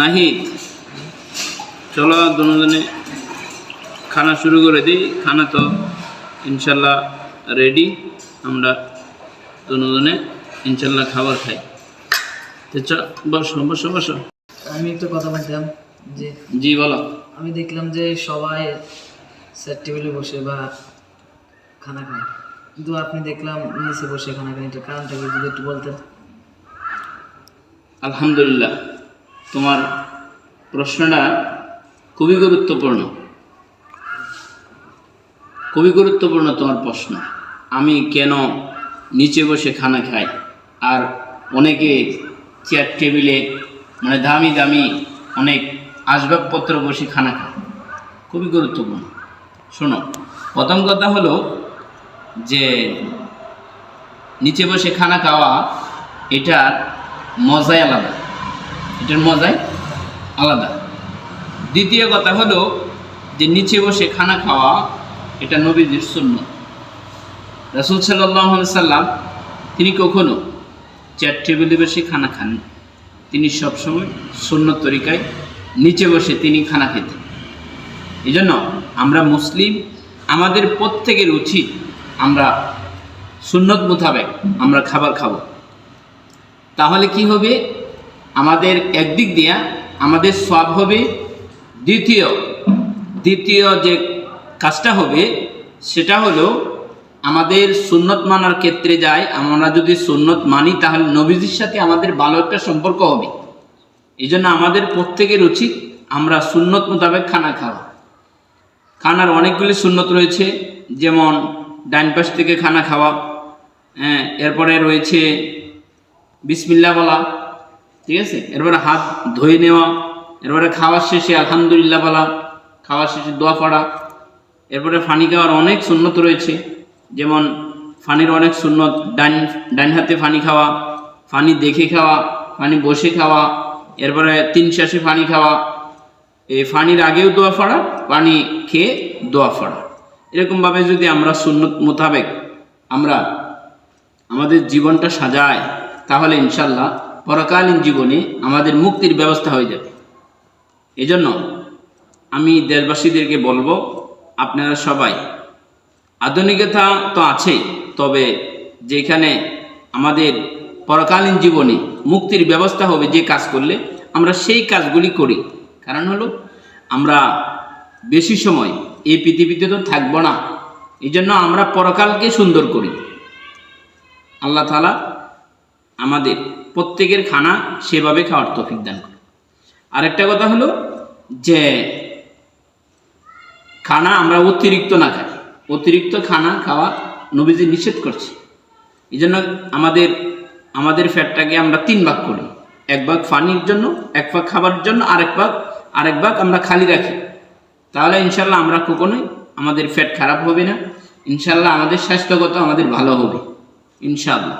নাহিদ, চলো দুজনে খানা শুরু করে দিই। খানা তো ইনশাল্লাহ রেডি, আমরা দুজনে ইনশাল্লাহ খাবার খাই। তো বসো বসো বসো। আমি একটা কথা বলতাম যে জি বলো। আমি দেখলাম যে সবাই সেট টেবিলে বসে বা খানা খায়, কিন্তু আপনি দেখলাম নিচে বসে খানা খান, এটা কারণটা কি যদি একটু বলতেন? আলহামদুলিল্লাহ, তোমার প্রশ্নটা খুবই গুরুত্বপূর্ণ, খুবই গুরুত্বপূর্ণ তোমার প্রশ্ন। আমি কেন নিচে বসে খানা খাই আর অনেকে চেয়ার টেবিলে মানে দামি দামি অনেক আসবাবপত্র বসে খানা খায়, খুবই গুরুত্বপূর্ণ। শোনো, প্রথম কথা হলো যে নিচে বসে খানা খাওয়া এটার মজাই আলাদা, এটার মজাই আলাদা। দ্বিতীয় কথা হলো যে নিচে বসে খানা খাওয়া এটা নবীজির সুন্নাত। রাসূল সাল্লাল্লাহু আলাইহি সাল্লাম তিনি কখনো চেয়ার টেবিলে বসে খানা খান, তিনি সবসময় সুন্নত তরিকায় নিচে বসে তিনি খানা খেতেন। এই জন্য আমরা মুসলিম, আমাদের প্রত্যেকের উচিত আমরা সুন্নত মোতাবেক আমরা খাবার খাবো। তাহলে কি হবে, আমাদের একদিক দিয়া আমাদের সওয়াব হবে, দ্বিতীয় যে কাজটা হবে সেটা হলো আমাদের সুন্নত মানার ক্ষেত্রে যায়। আমরা যদি সুন্নত মানি তাহলে নবীজির সাথে আমাদের ভালো একটা সম্পর্ক হবে। এই জন্য আমাদের প্রত্যেকের উচিত আমরা সুন্নত মোতাবেক খানা খাওয়া। খানার অনেকগুলি সুন্নত রয়েছে, যেমন ডান পাশ থেকে খানা খাওয়া, এরপরে রয়েছে বিসমিল্লাহ বলা, ঠিক আছে, এরপরে হাত ধুয়ে নেওয়া, এরপরে খাওয়ার শেষে আলহামদুলিল্লাহ বলা, খাওয়ার শেষে দোয়া পড়া। এরপরে পানি খাওয়ার অনেক সুন্নত রয়েছে, যেমন পানির অনেক সুন্নত, ডান হাতে পানি খাওয়া, পানি দেখে খাওয়া, পানি বসে খাওয়া, এরপরে 3 শ্বাসে পানি খাওয়া, এই পানির আগেও দোয়া পড়া, পানি খেয়ে দোয়া পড়া। এরকমভাবে যদি আমরা সুন্নত মোতাবেক আমরা আমাদের জীবনটা সাজাই তাহলে ইনশাল্লাহ পরকালীন জীবনে আমাদের মুক্তির ব্যবস্থা হয়ে যাবে। এজন্য আমি দেশবাসীদেরকে বলবো, আপনারা সবাই, আধুনিকতা তো আছেই, তবে যেখানে আমাদের পরকালীন জীবনে মুক্তির ব্যবস্থা হবে যে কাজ করলে আমরা সেই কাজগুলি করি। কারণ হলো আমরা বেশি সময় এই পৃথিবীতে তো থাকবো না, এই জন্য আমরা পরকালকে সুন্দর করি। আল্লাহ তাআলা আমাদের প্রত্যেকের খানা সেভাবে খাওয়ার তৌফিক দান করে। আরেকটা কথা হলো যে খানা আমরা অতিরিক্ত না খাই, অতিরিক্ত খানা খাওয়া নবীজি নিষেধ করছে। এই জন্য আমাদের ফ্যাটটাকে আমরা 3 ভাগ করি, 1 ভাগ পানির জন্য, 1 ভাগ খাবারের জন্য, আরেক ভাগ আমরা খালি রাখি। তাহলে ইনশাল্লাহ আমরা কখনোই আমাদের ফ্যাট খারাপ হবে না, ইনশাল্লাহ আমাদের স্বাস্থ্যগত আমাদের ভালো হবে ইনশাআল্লাহ।